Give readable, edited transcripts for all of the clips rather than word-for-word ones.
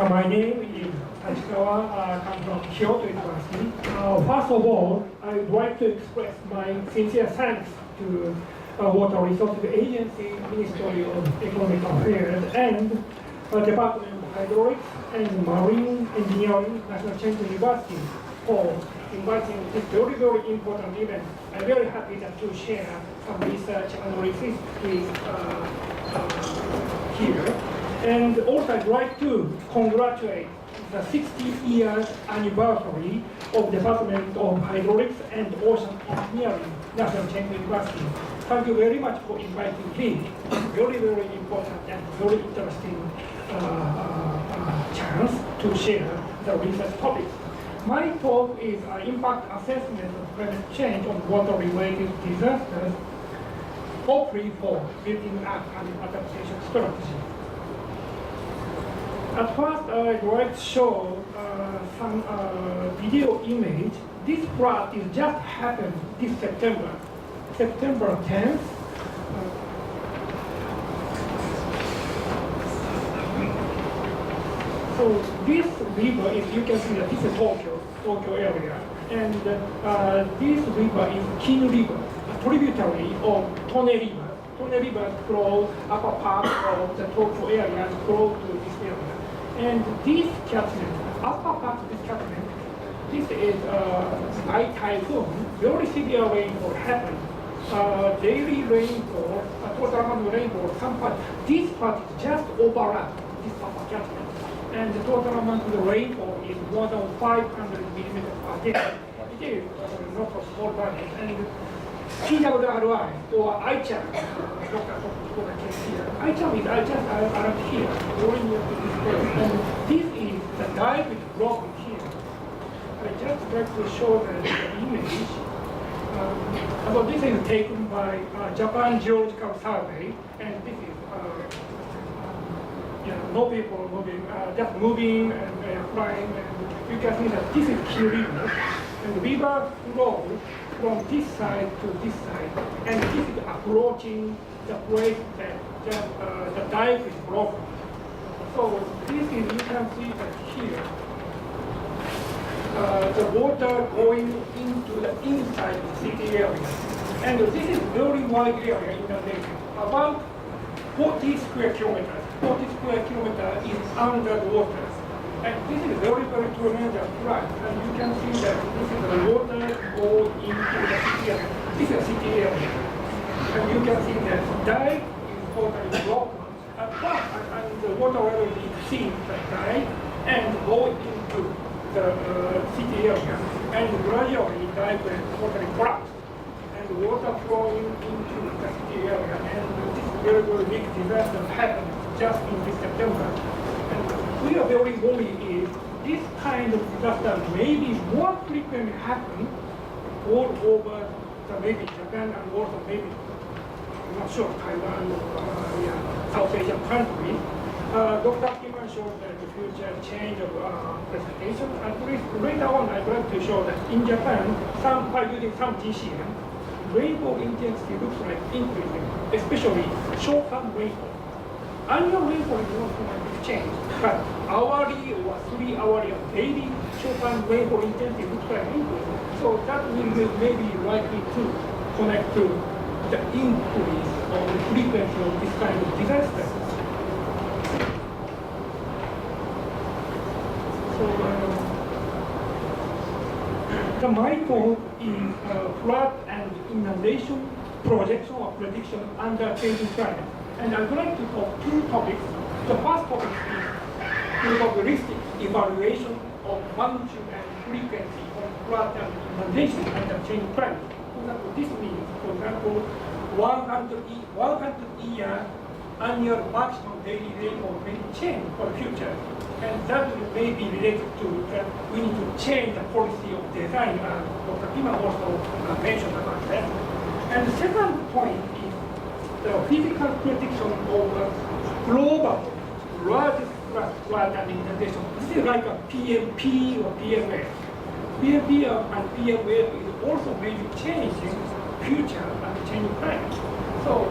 My name is Tachikawa. I come from Kyoto University. First of all, I would like to express my sincere thanks to Water Resources Agency, Ministry of Economic Affairs, and Department of Hydraulics and Marine Engineering, National Chinese University for inviting this very, very important event. I'm very happy to share some research analysis with here. And also I'd like to congratulate the 60th anniversary of the Department of Hydraulics and Ocean Engineering, National Chinese University. Thank you very much for inviting me. Very, very important and very interesting chance to share the research topics. My talk is impact assessment of climate change on water-related disasters, hopefully for building up an adaptation strategy. At first, I'd like to show some video image. This flood is just happened this September 10th. So this river is, you can see that this is Tokyo area, and this river is Kin River, a tributary of Tone River. Tone River flows upper part of the Tokyo area and flows to this area. And this catchment, upper part of this catchment, this is high typhoon, very severe rainfall happened. Daily rainfall, total amount of rainfall, some part, this part just overlapped this upper catchment. And the total amount of the rainfall is more than 500 millimeters per day. It is not a small value. And TWRI or ICHAM, ICHAM is just around here, very near to this place. And this is the dive block here. I just like to show the image. So this is taken by Japan Geological Survey, and this is no people moving, just moving and flying. And you can see that this is Kin River, and the river flows from this side to this side, and this is approaching the place that the dike is broken. So this is, you can see that here, the water going into the inside the city area. And this is very wide area in the lake, about 40 square kilometers. 40 square kilometers is under the water. And this is very, very tremendous flood. And you can see that this is the water going into the city area. This is a city area. And you can see that the dike is totally blocked. At first, and the water level exceeds the dike and go into the city area. And gradually, the dike will totally collapse. And the water flowing into the city area. And this very, very big disaster happened just in this September. And we are very worried if this kind of disaster may be more frequently happen all over the maybe Japan and also maybe, I'm not sure, Taiwan or South Asian countries. Dr. Kiman showed that the future change of presentation. At least later on, I'd like to show that in Japan, by using some GCM, rainfall intensity looks like increasing, especially short-term rainfall. Annual rainfall is not going to change, but hourly or 3-hourly or daily short-term rainfall intensity looks like increasing. So that will maybe likely to connect to the increase of the frequency of this kind of disaster. So my talk is flood and inundation projection or prediction under changing climate. And I'd like to talk two topics. The first topic is probabilistic evaluation of magnitude and frequency of flood and inundation under changing climate. For example, this means, for example, 100-year annual maximum daily rainfall may change for the future. And that may be related to we need to change the policy of design. Dr. Kima also mentioned about that. And the second point is the physical prediction of global largest flood and inundation. This is like a PMP or PMF. PMP and PMF is also maybe changing future and changing climate. So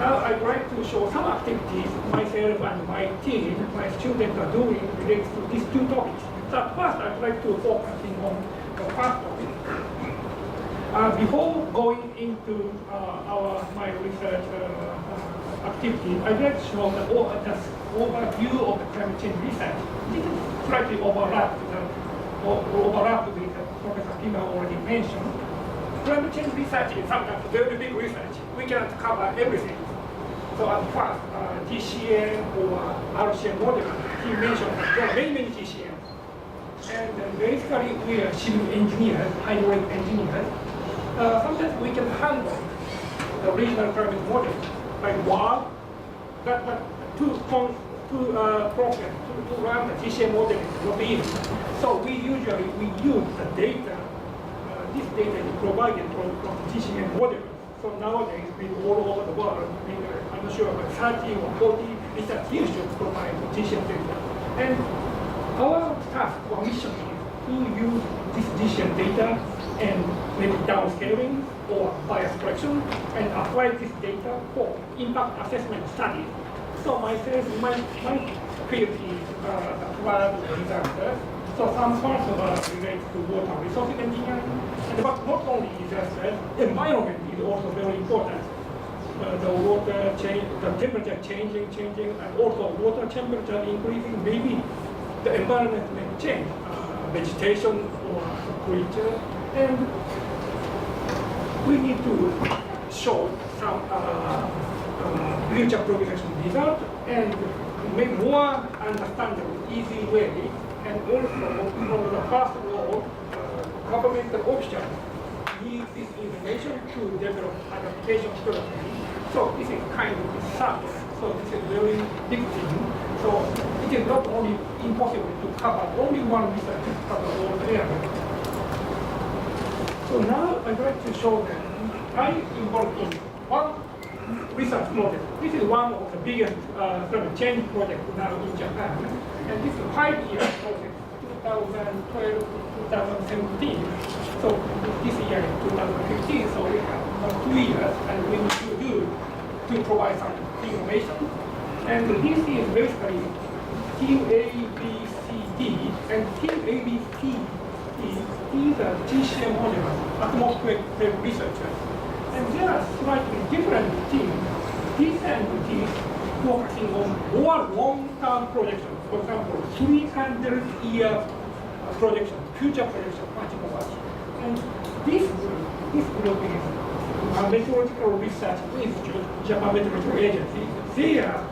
Now I'd like to show some activities myself and my team, my students are doing related to these two topics. So first, I'd like to focus on the first topic. Before going into my research activity, I'd like to show the overview of the climate change research. This is slightly overlapped with Professor Kima already mentioned. Climate change research is sometimes very big research. We cannot cover everything. So at first, GCM or RCM model, he mentioned there are many GCMs. And basically, we are civil engineers, hydraulic engineers. Sometimes we can handle the regional climate model by work, but to run the GCM model is not easy. So we use the data. This data is provided from GCM model. So nowadays, all over the world, I'm not sure about 30 or 40 research institutes provide GCM data. And our task or mission is to use this GCM data and maybe downscaling or bias correction and apply this data for impact assessment studies. So myself, my field is flood disaster. So some parts of related to water resource engineering, but not only disaster, environment is also very important. The water change, the temperature changing, and also water temperature increasing. Maybe the environment may change, vegetation or creature, and we need to show some future projection result and make more understandable, easy way. And also, from the first law, governmental officials need this information to develop adaptation strategy. So this is kind of a circle. So this is very big thing. So it is not only impossible to cover only one research, to cover all the areas. So now I'd like to show them I'm involved in one research project. This is one of the biggest climate change projects now in Japan. And this is a 5-year project, 2012 to 2017. So this year is 2015, so we have 2 years, and we need to do to provide some information. And this is basically Team A, B, C, D, and Team A, B, C, D, these are GCM modelers, atmospheric researchers. And there are slightly different teams. These and these focusing on more long-term projections. For example, 300-year projection, future projection, much more. And this group is Meteorological Research Institute, Japan Meteorological Agency. They are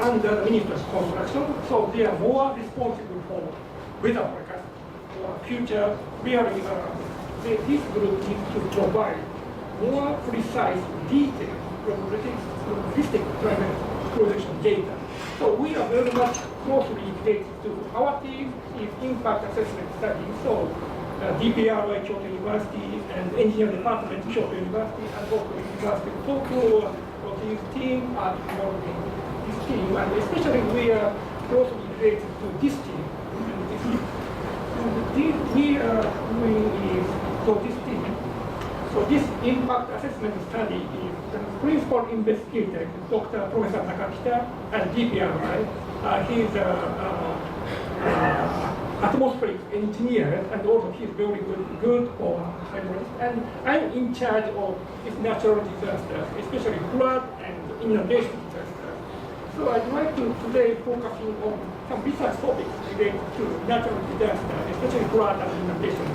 under the Ministry of Construction, so they are more responsible for weather forecast or future. Really, this group needs to provide more precise, detailed, probabilistic climate projection data. So we are very much closely related to our team is impact assessment study. So DPRY Kyoto University and Engineering Department Kyoto University and Tokyo University of Tokyo, so this team are involved in this team, and especially we are closely related to this team. We are doing is so this team. So this impact assessment study is the principal investigator, Dr. Professor Nakakita, and DPRY. He's atmospheric engineer, and also he's very good for hydraulics. And I'm in charge of this natural disasters, especially flood and inundation disasters. So I'd like to today focusing on some research topics related to natural disasters, especially flood and inundation.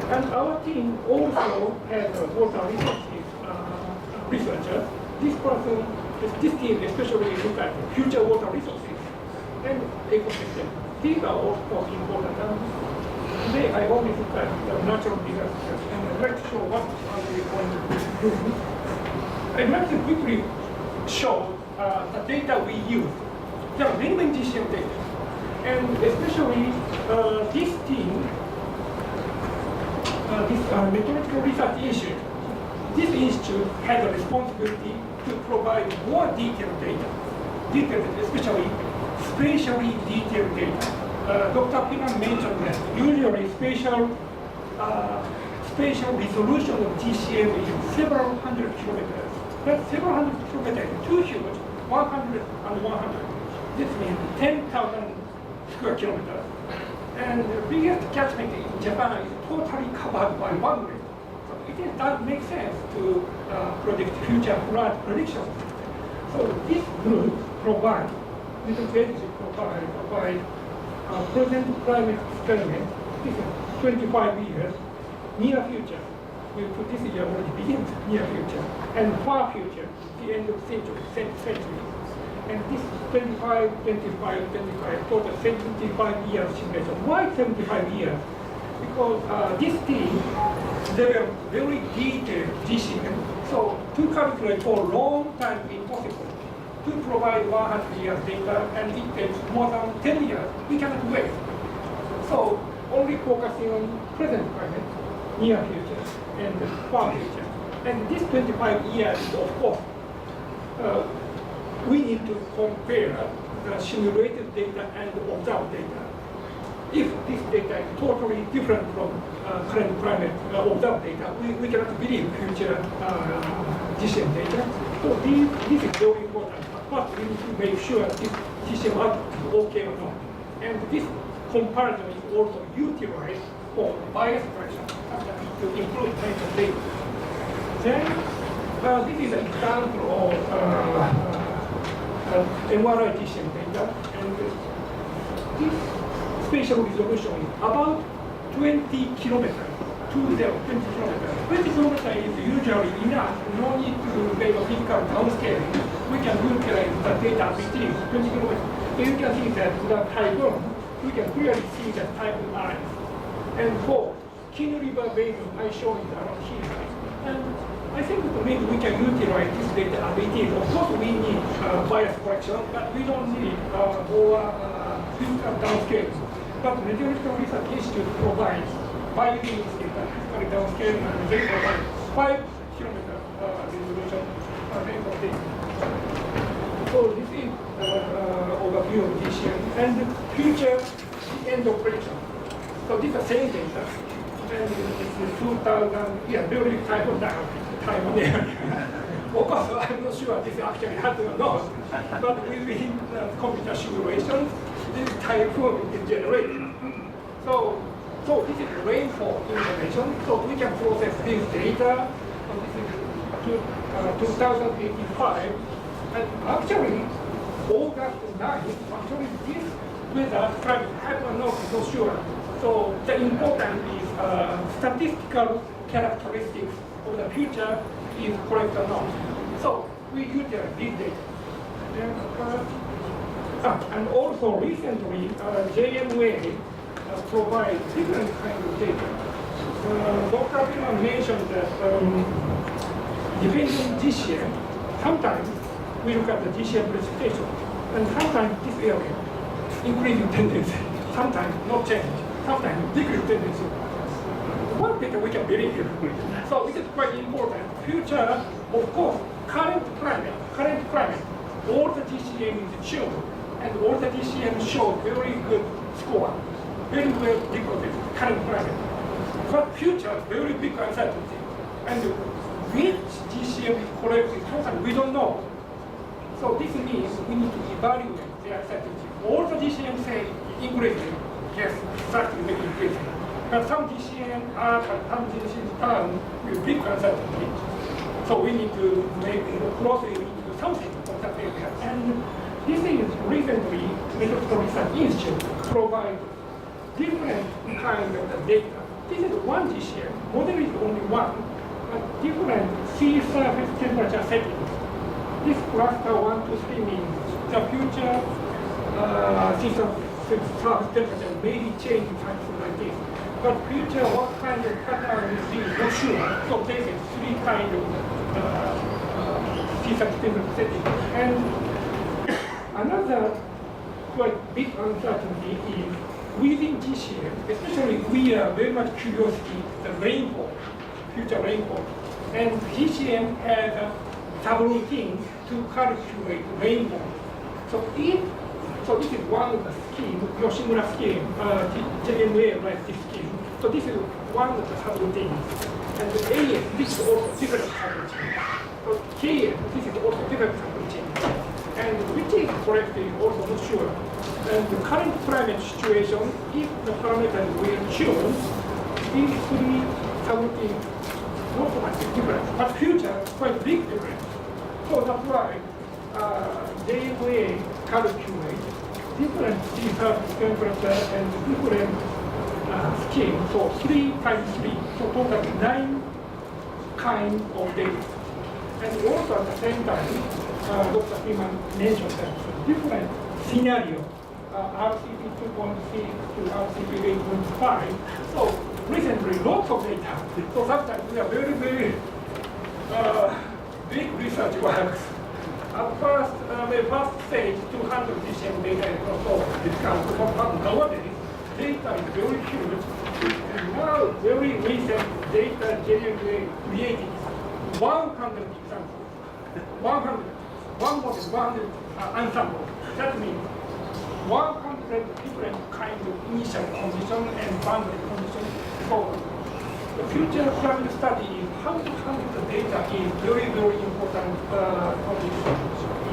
And our team also has a water resources researcher. This team especially look at future water resources and ecosystem. These are also important. And today I only look at the natural disasters, and I'd like to show what are we going to do. I'd like to quickly show the data we use. There are many GCM data, and especially this team. This Meteorological Research Institute. This institute has a responsibility to provide more detailed data, especially spatially detailed data. Dr. Pina mentioned that usually spatial resolution of GCM is several hundred kilometers. But several hundred kilometers is too huge, 100 and 100. This means 10,000 square kilometers. And the biggest catchment in Japan is totally covered by one lake. So it does make sense to predict future flood prediction. So this group provides, this agency provide present climate experiment. This is 25 years, near future. We put this year already begins, near future, and far future, the end of century. And this 25, total 75 years simulation. Why 75 years? Because this team developed very detailed GCM. So to calculate for a long time impossible. To provide 100 years data, and it takes more than 10 years. We cannot wait. So only focusing on present climate, near future, and far future. And this 25 years, of course, we need to compare the simulated data and observed data. If this data is totally different from current climate observed data, we cannot believe future GCM data. So this is very important. First, we need to make sure this GCM output is okay or not. And this comparison is also utilized for bias correction to improve clinical data. Then, this is an example of MRI GCM data, and this spatial resolution is about 20 kilometers. 20 kilometers. 20 kilometers is usually enough. No need to make a physical downscaling. We can utilize the data between 20 kilometers. So you can see that the typhoon, we can clearly see the typhoon lines. And for King River Basin, I show it around here. And I think maybe we can utilize this data as it is. Of course, we need bias correction, but we don't need more physical downscaling. But Meteorological Research Institute provides 5 units data, physical downscaling, and they provide 5 kilometer resolution rainfall data. So this is overview of GCM and the future end of prediction. So these are same data. And this is 2000, yeah, very typhoon down. Of course, I'm not sure this actually happened or not, but within computer simulations, this typhoon is generated. So this is rainfall information. So we can process this data. So this is 2085, and actually August 9th. Actually, this weather happened or not, not sure. So the important is statistical characteristics of the future is correct or not. So we utilize this data. And also recently, JMA provides different kinds of data. Dr. Pillman mentioned that depending on GCM, sometimes we look at the GCM precipitation, and sometimes this area increasing tendency, sometimes not change, sometimes decreasing tendency. One data we can believe. So this is quite important. Future, of course, current climate, all the GCM is shown, and all the GCM show very good score, very well recorded current climate. But future, very big uncertainty. And which GCM is correct is totally, we don't know. So this means we need to evaluate the uncertainty. All the GCM say increasing, yes, exactly increasing. But some GCM up and some GCM down with big uncertainty. So we need to make closely into something of that area. And this is recently Meteorological Research Institute provide different kind of the data. This is one GCM. Model is only one, but different sea surface temperature settings. This cluster 1 to 3 means the future sea surface temperature may be changing something like this. But future, what kind of pattern is being not sure. So this is 3 kind of sea surface temperature settings. And another quite big uncertainty is within GCM, especially we are very much curiosity the rainfall, future rainfall. And GCM has a subroutine to calculate rainfall. So this is one of the scheme, Yoshimura scheme, JMA like this scheme. So this is one of the subroutines. And the AS, this is also different subroutine. So here, this is also different sample change. And which is correctly also not sure. And the current climate situation, if the parameters will change, these three something not so much difference, but future quite big difference. So that's why they will calculate different sea surface temperature and different scale. So 3 times 3, so total 9 kinds of data. And also at the same time, Dr. Freeman mentioned that different scenario, RCP 2.6 to RCP 8.5. So recently, lots of data. So sometimes we are very, very big research works. At first, the first stage, 200 DCM data is also discussed. But nowadays, data is very huge. And now, very recent data generally created 100 examples. 100, one model, 100 ensemble. That means 100 different kinds of initial conditions and boundary conditions. So the future climate study is how to handle the data is very, very important topic.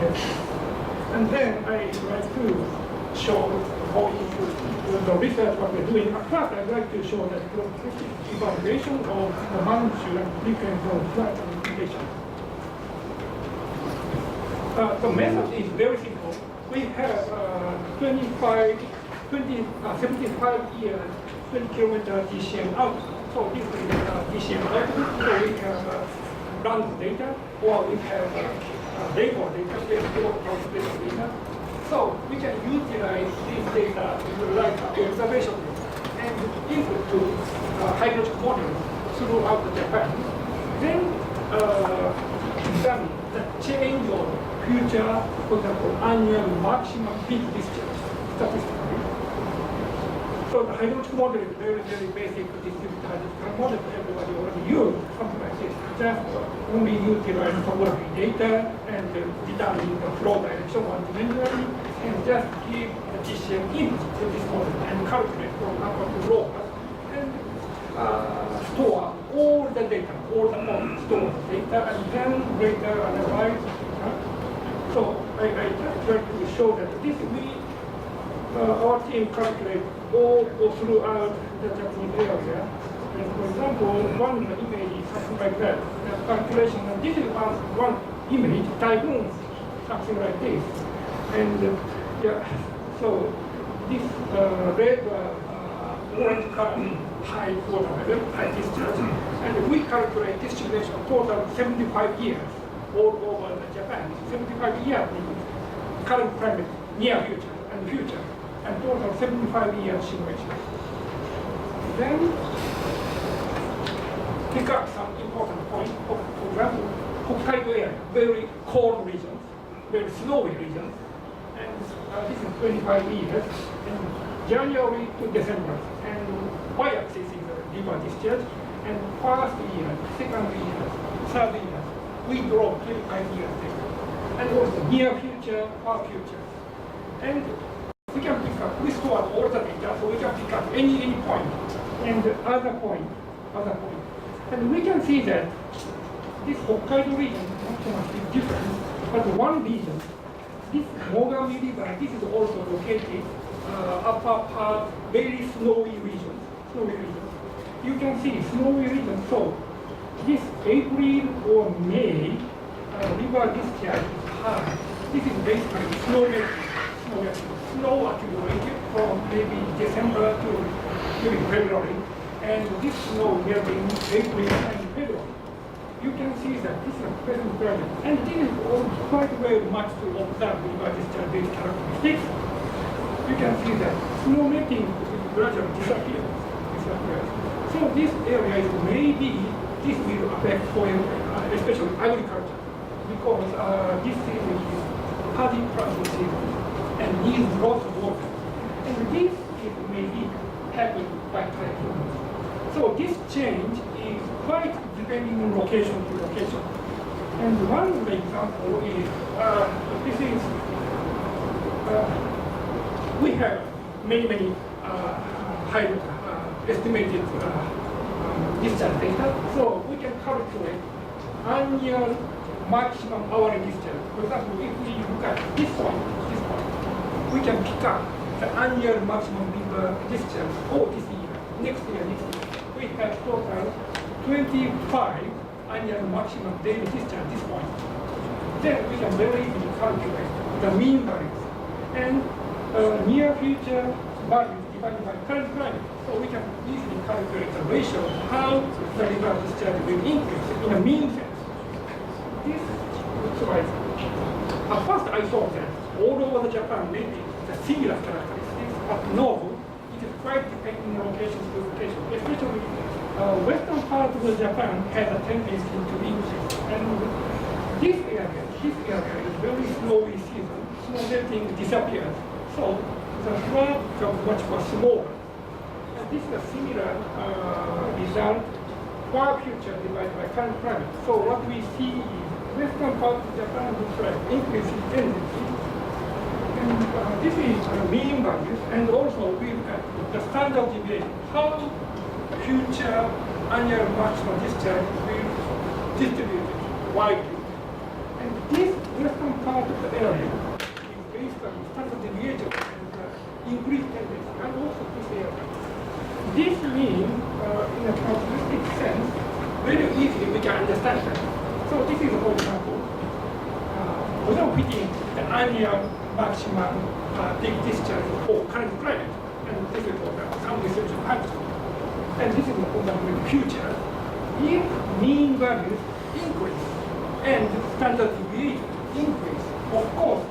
Yes. And then I like to show how the research what we're doing. At first, I'd like to show that evaluation of the magnitude and frequency of flight communication. The method is very simple. We have 75 years, 20 kilometer DCM out. So this is DCM output. So we have random data, or we have labor data. So we can utilize this data like observation and input to hydrogen models throughout Japan. Then examine the change of future, for example, annual maximum peak discharge statistically. So the hydrogen model is very, very basic distributed hydrogen model everybody already used, something like this. Just only utilize topography data and determine the flow direction one-dimensionally, and just give the DCM input to this model and calculate from upper to lower, and store all the data, all the models, store the data, and then later analyze. So I just try to show that this our team calculate all throughout the Japanese area. And for example, one image is something like that. The calculation, and this is one image, typhoon, something like this. And yeah, so this red orange color, high water level, high discharge, and we calculate distribution total 75 years all over Japan. 75 years means current climate, near future, and future. And total 75 years simulation. Then pick up some important points. For example, Hokkaido area, very cold regions, very snowy regions, and this is 25 years, and January to December, and y-axis is river discharge, and first year, second year, third year, we draw 25 years data, and also near future, far future, and we can pick up, we store all the data, so we can pick up any point, and other point. And we can see that this Hokkaido region not so much is different, but one region, this Mogami River, this is also located upper part, very snowy region. You can see snowy region, so this April or May, river discharge is high. This is basically snow accumulated from maybe December to maybe February, and this snow will be in April and February. You can see that this is a present problem, and this is quite very much to observe river discharge characteristics. You can see that snow melting will gradually disappear. So this area is maybe this will affect soil, especially agriculture, because this season is paddy planting season and needs lots of water. And this is maybe happened by typhoons. So this change is quite depending on location to location. And one example is, this is, we have many high estimated discharge data. So we can calculate annual maximum hourly discharge. For example, if we look at this one, we can pick up the annual maximum river discharge for this year, next year. We have total 25 annual maximum daily discharge at this point. Then we can very easily calculate the mean values and near future values divided by current climate. So we can easily calculate the ratio of how the river discharge will increase in a mean sense. This looks like, at first I thought that all over Japan maybe the similar characteristics, but no, it is quite depending on location to location. Especially western part of Japan has a tendency to increase. And this area is very slowly seasoned, snow melting disappears. So the flood becomes much more smaller. And this is a similar result for future divided by current climate. So what we see is western part of Japan looks like increasing tendency. And this is mean values, and also we look at the standard deviation, how future annual maximum discharge will distribute widely. And this western part of the area is basically standard deviation and increased tendency, and also this area. This means, in a characteristic sense, very easily we can understand that. So this is, for example, without fitting the annual maximum big discharge for current climate, and this is for the some distribution factor. And this is for example in the future, if mean values increase and standard deviation increase, of course,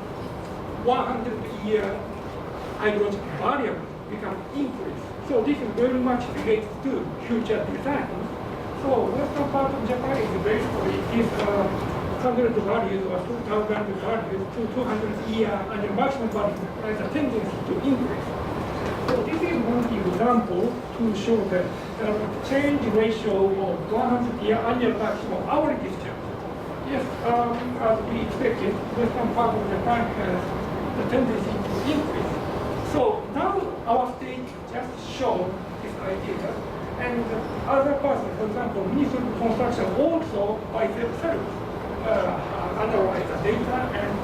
100-year hydrological variable become increase. So this is very much related to future design. So western part of Japan is basically this 100 values or 2,000 values to 200-year and the maximum value has a tendency to increase. So this is one example to show that change ratio of 100-year annual maximum hourly discharge. Yes, as we expected, western part of Japan has the tendency to increase. So now our state just showed this idea, and other person, for example, Ministry of Construction also by themselves analyze the data and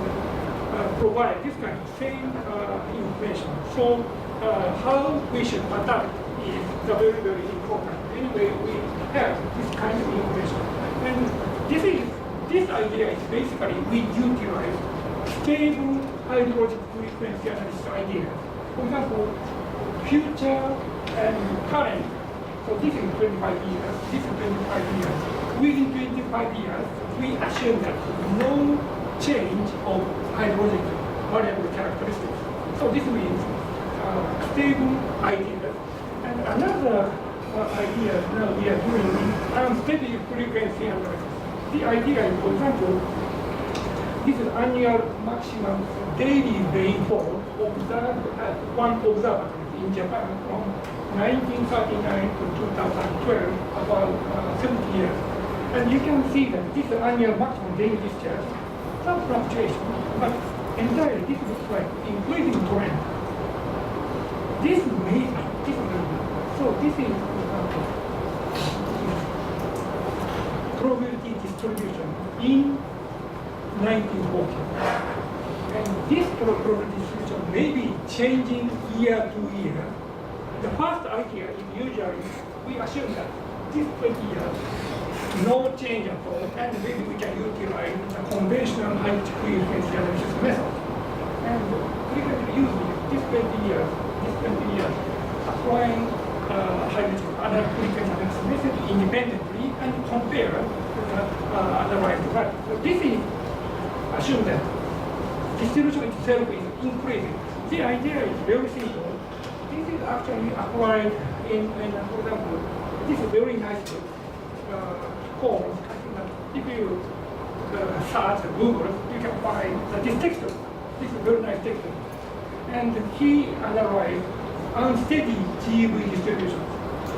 provide this kind of same information. So how we should adapt is very, very important. Anyway, we have this kind of information. And this idea is basically we utilize stable hydrologic frequency analysis idea. For example, future and current. So this is 25 years, this is 25 years. Within 25 years, we assume that no change of hydrologic variable characteristics. So this means stable idea. And another idea now we are doing unsteady frequency analysis. The idea is, for example, this is annual maximum daily rainfall observed at one observatory in Japan from 1939 to 2012, about 70 years. And you can see that this annual maximum daily discharge, some fluctuation, but entirely this looks like increasing trend. This may be, so this is probability distribution in 1940. And this probability distribution may be changing year to year. The first idea is usually we assume that this 20 years, no change at all, and maybe we can utilize the conventional high frequency analysis method. And we can use this 20 years, applying other frequency analysis method independently and compare the analyzed value. So this is assume that distribution itself is increasing. The idea is very simple. This is actually applied in for example, this is very nice code. I think that if you search Google, you can find this textbook. This is a very nice textbook. And he analyzed unsteady GV distribution.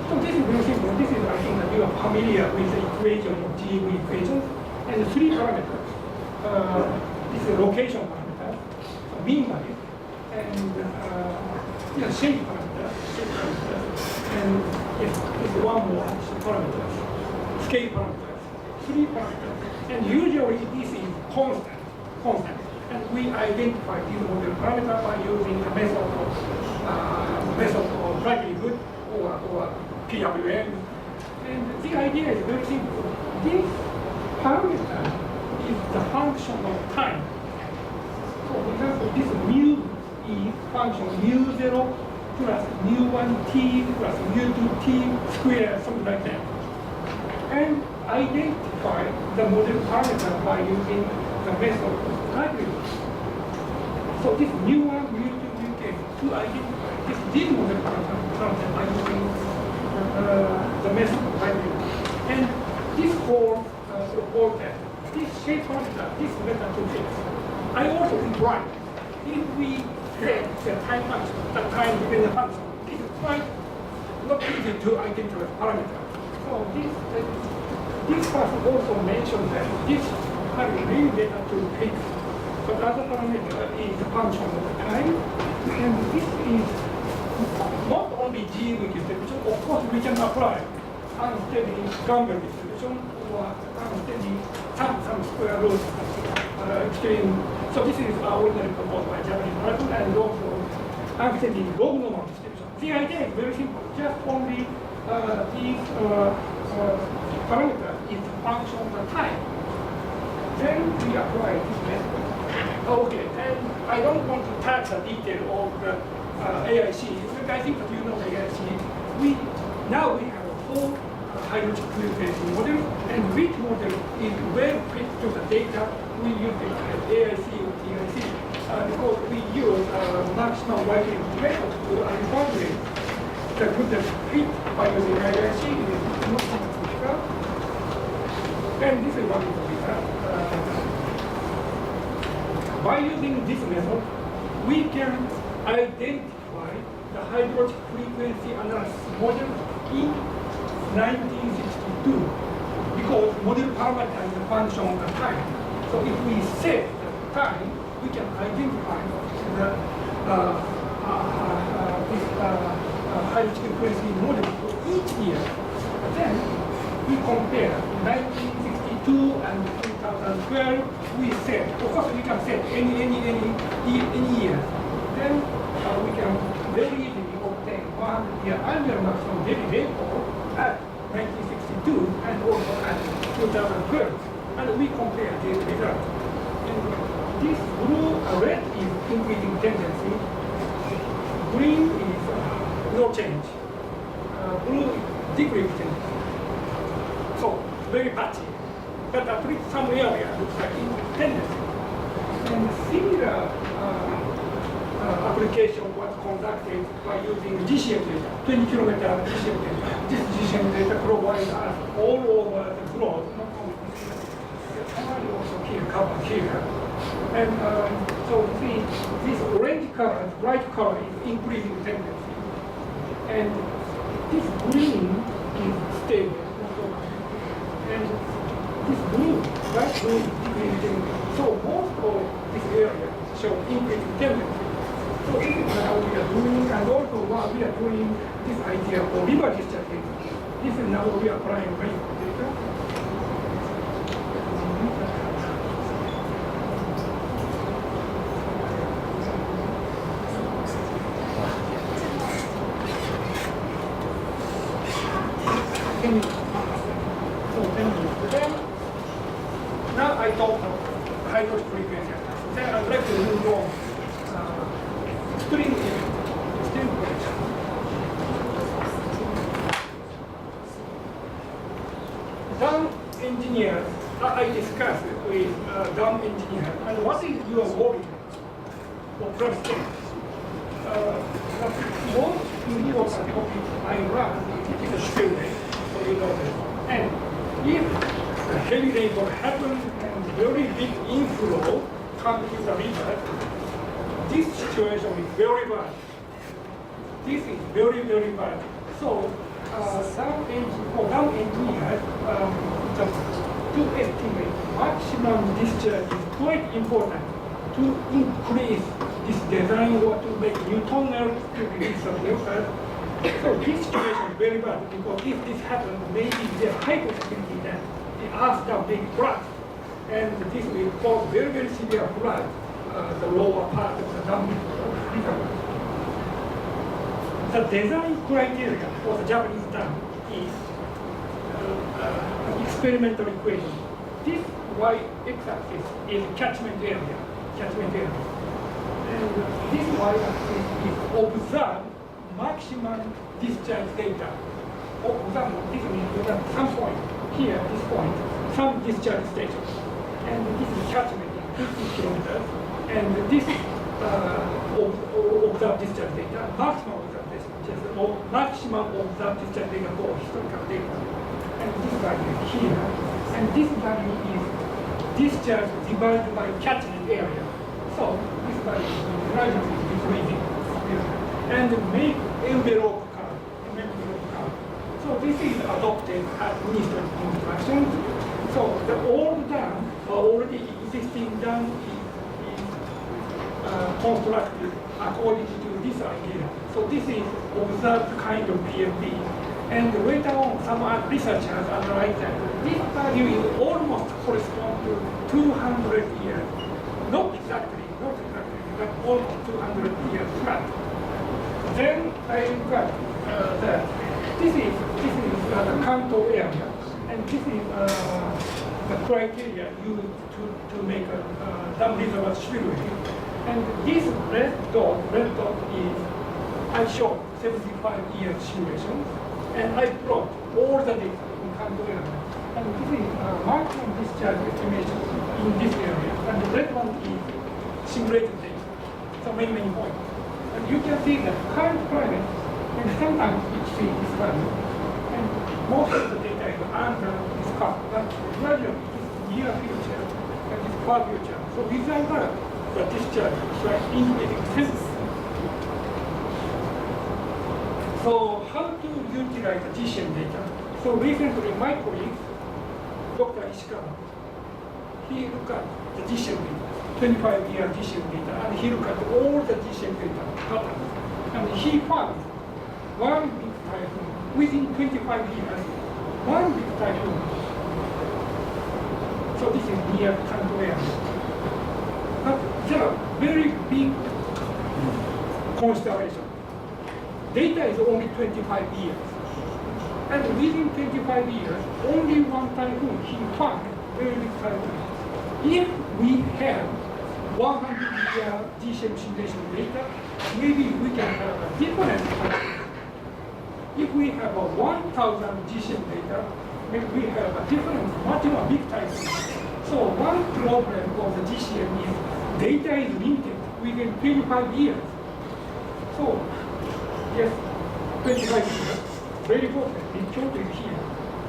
So this is very simple. This is, I think that you are familiar with the equation of GV equations. And the three parameters. This is location parameter, so mean value, and shape parameter, and yes, this is one more parameter, scale parameter. 3 parameters. And usually this is constant. And we identify these model parameters by using the method of likelihood or PWM. And the idea is very simple. This parameter is the function of time. So for example, this mu is function mu0 plus mu1t plus mu2t squared, something like that. And identify the model parameter by using the method of likelihood. So this mu1, mu2, mu3 to identify this model parameter by using the method of likelihood. And this form that this shape parameter, this method to fix. I also imply if we set the time function, the time dependent function, this is quite not easy to identify parameter. So this person also mentioned that this is really better to fix. But other parameter is the function of the time, and this is not only G distribution. Of course, we can apply unsteady Gamble distribution or unsteady some square root extreme. So this is ordinary proposed by Japanese person, and also unsteady log normal distribution. The idea is very simple. Just only these parameter is the function of the time. Then we apply this method. Okay, and I don't want to touch the detail of the AIC. I think that you know the AIC. Now we have a full hydrogen frequency model, and which model is well fit to the data. We use the AIC or TIC because we use maximum likelihood method to evaluate the good fit by using AIC. It is not difficult. And this is what it is. By using this method, we can identify the hydrogen frequency analysis model in 1962 because model parameter is a function of the time. So if we set the time, we can identify the hydrogen frequency model for each year. Then we compare 1962 and 2012. We set, of course, we can set any year. Then we can very easily obtain 100-year annual maximum daily rainfall at 1962 and also at 2012. And we compare these results. And this red is increasing tendency. Green is no change. Blue is decreasing tendency. So very patchy. But at least some area looks like tendency. And similar application was conducted by using GCM data, 20 kilometer GCM data. This GCM data provides us all over the globe, not only also here, covered here. And so see, this orange color, bright color is increasing tendency. And this green is stable. And this blue, light blue is decreasing. So most of this area show increasing tendency. So this is how we are doing, and also while we are doing this idea for river discharge data, this is now we are applying rainfall data. Now I talk about hydrogen frequency. Then I'd like to move on. String pressure. Dam engineers, I discussed with dam engineers, and what is your worry for prostate? The most important topic I run is a spill rate, so you know that. And if the heavy rainfall happens and very big inflow comes to the river, this situation is very bad. This is very, very bad. So, for dam engineers, to estimate maximum discharge is quite important to increase this design or to make new tunnel to release the water. So this situation is very bad because if this happens, maybe the high possibility that the earth dam being flooded, and this will cause very, very severe flood, the lower part of the dam recovery. The design criteria for the Japanese dam is an experimental equation. This y-axis is catchment area. And this y-axis is observed maximum discharge data. Observed, this means that some point here, this point, some discharge station. And this is catchment in 50 kilometers. And this observed discharge data, maximum observed discharge data for historical data. And this value is here. And this value is discharge divided by catchment area. So this value is gradually decreasing. And make envelope curve. So this is adopted administrative construction. So the old dam, already existing dam is constructed according to this idea. So this is observed kind of PMB. And later on, some researchers analyzed that this value is almost correspond to 200 years. Not exactly, but almost 200 years flat. Then I got that this is the Kanto area, and this is the criteria used to make a dam reservoir stability. And this red dot is I showed 75 years simulation. And I plot all the data in Kanto area. And this is maximum discharge estimation in this area. And the red one is simulated data. So many points. And you can see that current climate, and sometimes it exceeds this value. And most of the data is under this curve. But gradually it is near future and it's far future. So without that, the discharge is like increasing sense. So how to utilize the GCM data? So recently my colleague, Dr. Ishikawa, he looked at the GCM data, 25-year GCM data, and he looked at all the GCM data patterns. And he found one big typhoon within 25 years, one big typhoon. So this is near Kanto area. But there are very big constellations. Data is only 25 years. And within 25 years, only one typhoon, he found very big typhoon. If we have 100-year GCM simulation data, maybe we can have a different typhoon. If we have a 1,000 GCM data, maybe we have a different, much more big typhoon. So one problem of the GCM is data is limited within 25 years. So yes, 25 years, very important. Big Kyoto is here.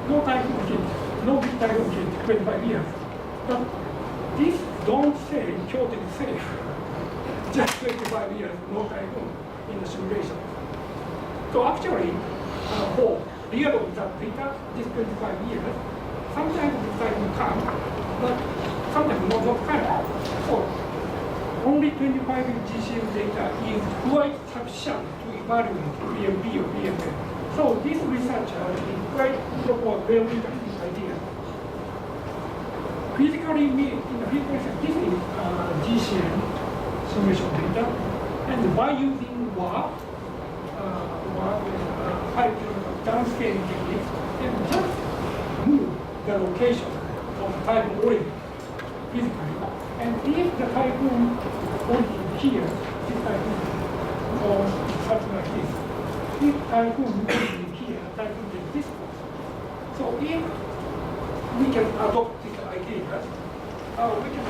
No typhoon hit, no big typhoon hit, 25 years. But this don't say Kyoto is safe. Just 25 years, no typhoon in the simulation. So actually, for real of that data, this 25 years, sometimes the typhoon comes, but sometimes not come. So only 25 GCM data is quite sufficient to evaluate PMB or PMN. So this researcher is quite propose very interesting idea. Physically, in the physical research, this is GCM simulation data, and by using WAP, with 5 kilometer downscaling techniques, and just move the location of the typhoon origin physically. And if the typhoon origin here, this typhoon, or something like this, if typhoon origin here, typhoon is this one. So if we can adopt this idea, we can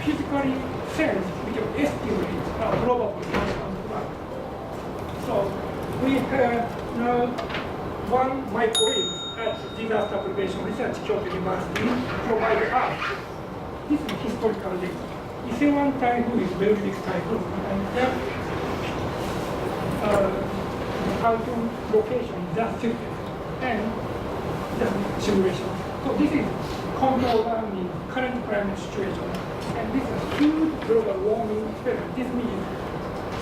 physically sense, we can estimate probably one. So we have now one of my colleagues at Disaster Prevention Research, Kyoto University, provide us this is historical data. Ise-1 typhoon is very big typhoon, and that typhoon location is just shifted, and just simulation. So this is control in current climate situation, and this is huge global warming experiment. This means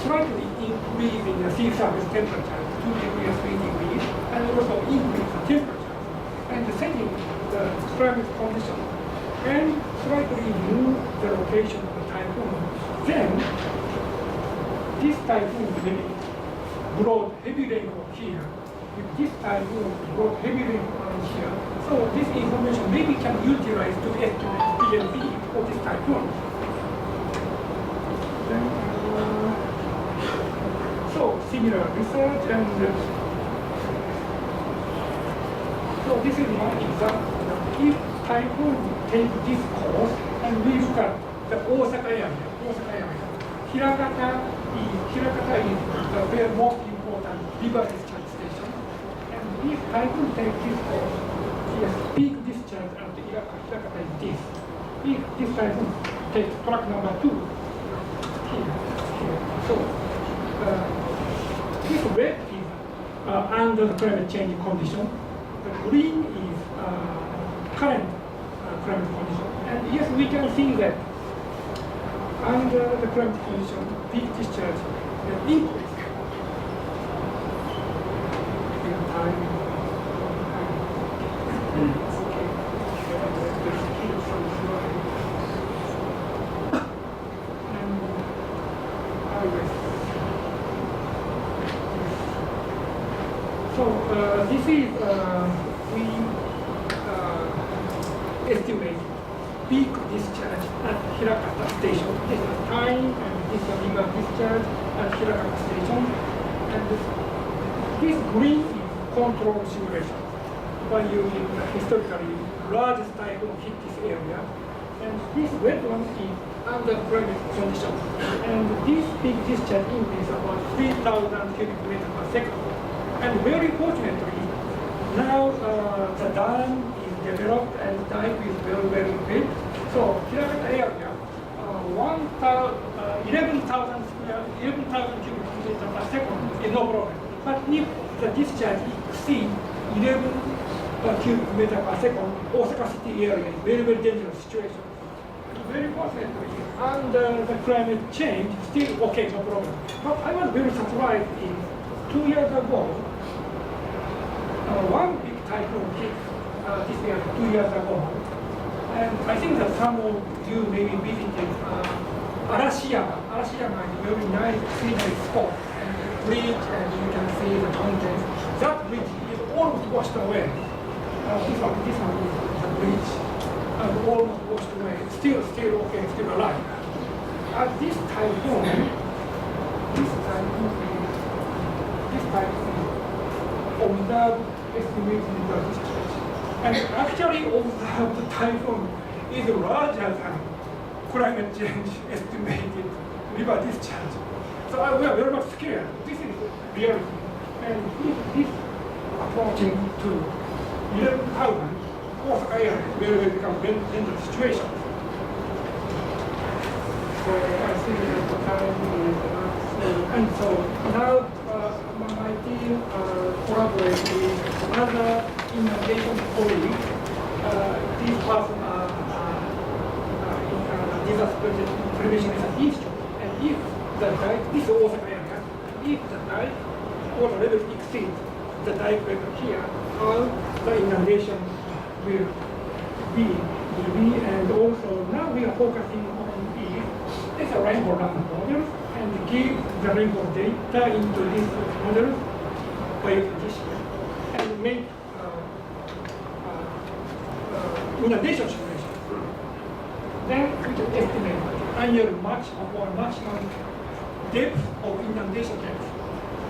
slightly increase in the sea surface temperature, 2 degrees, 3 degrees, and also increase the temperature. And the setting the climate condition and slightly move the location of the typhoon, then this typhoon may brought heavy rainfall here. If this typhoon brought heavy rainfall here, so this information maybe can be utilized to estimate PLD for this typhoon. Then, so similar research and so this is one example. If typhoon take this course and we look at the Osaka area, Hiragata is the very most important river discharge station. And if typhoon take this course, yes, peak discharge at Hiragata is this. If this typhoon takes track number 2, here. So this red is under the climate change condition. The green is current climate condition. And yes, we can see that under the climate condition, peak discharge will increase. So this is we estimate peak discharge at Hiragata station. This is time and this is river discharge at Hiragata station. And this green is control simulation by using historically largest typhoon hit this area. And this red one is under climate condition. And this peak discharge increase about 3,000 cubic meters per second. And very fortunately, now the dam is developed and the dike is very, very big. So Hiragata area, 11,000 cubic meters per second is no problem. But if the discharge exceeds 11 cubic meters per second, Osaka city area is very, very dangerous situation. Very fortunately, under the climate change, still okay, no problem. But I was very surprised in 2 years ago, one big typhoon hit this area 2 years ago. And I think that some of you maybe visited Arashiyama. Arashiyama is a very nice scenery spot. And the bridge, and you can see the mountains. That bridge is almost washed away. This one is the bridge. Almost washed away. Still okay, still alive. This typhoon observed estimated river discharge. And actually observed the typhoon is larger than climate change estimated river discharge. So we are very much scared. This is reality. And if this approaching to 11,000, Osaka area will become a dangerous situation. So I think that the time is and so now my team collaborates with other innovation colleagues. These persons are in disaster prevention research institute. And if the dike, this is Osaka area, if the dike water level exceeds the dike level here, how the inundation will be. And also now we are focusing on it's a rainfall model and give the rainfall data into this model by this year and make inundation simulation. Then we can estimate annual maximum or maximum depth of inundation depth.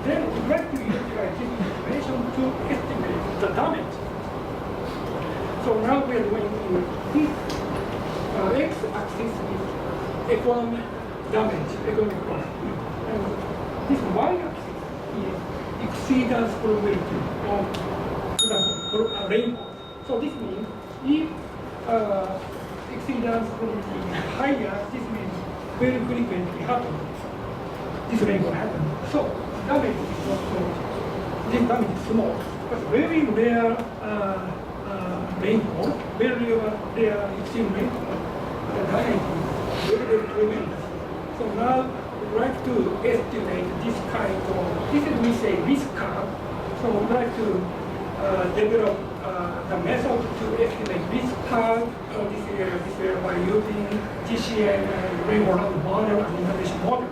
Then we like to utilize this information to estimate the damage. So now we are doing this x-axis is economic damage, economic loss. And this y-axis is exceedance probability of the rainfall. So this means if exceedance probability is higher, this means very frequently happen. This rainfall happens. So damage is not so much. This damage is small, but very rare rainfall, very rare extreme rainfall, the damage is very tremendous. So now we'd like to estimate this kind of, this is we say risk curve. So we'd like to develop the method to estimate risk curve this year by using GCN and rainwater model and inundation model.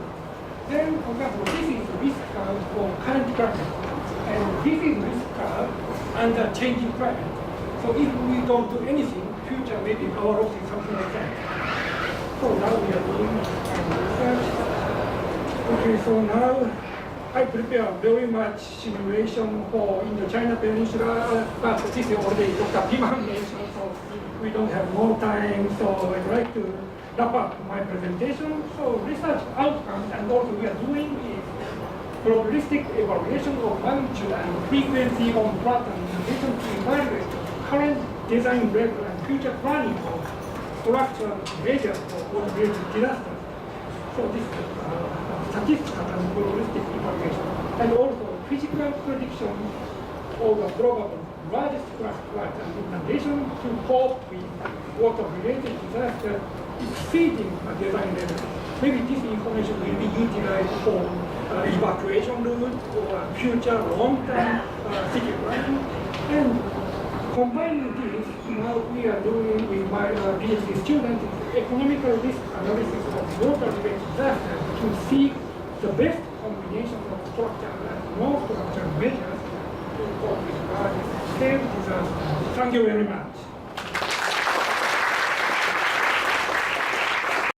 Then, for example, this is risk curve for current climate, and this is risk curve under changing climate. So if we don't do anything, future maybe our loss is something like that. So now we are doing research. Okay, so now I prepare very much simulation for Indochina Peninsula, but this is already Dr. Piman mentioned, so we don't have more time. So I'd like to wrap up my presentation. So research outcomes, and also we are doing is probabilistic evaluation of magnitude and frequency on flat and innovation to evaluate current design level and future planning for structural measures for water-related disasters. So this is statistical and probabilistic evaluation, and also physical prediction of the probable largest flash floods and inundation to cope with water-related disasters exceeding the design level. Maybe this information will be utilized for evacuation routes or future long-term city planning. And combining this, now we are doing with my PhD students economical risk analysis of water-related disasters to seek the best combination of structural and non-structural measures to cope with large-scale disasters. Thank you very much.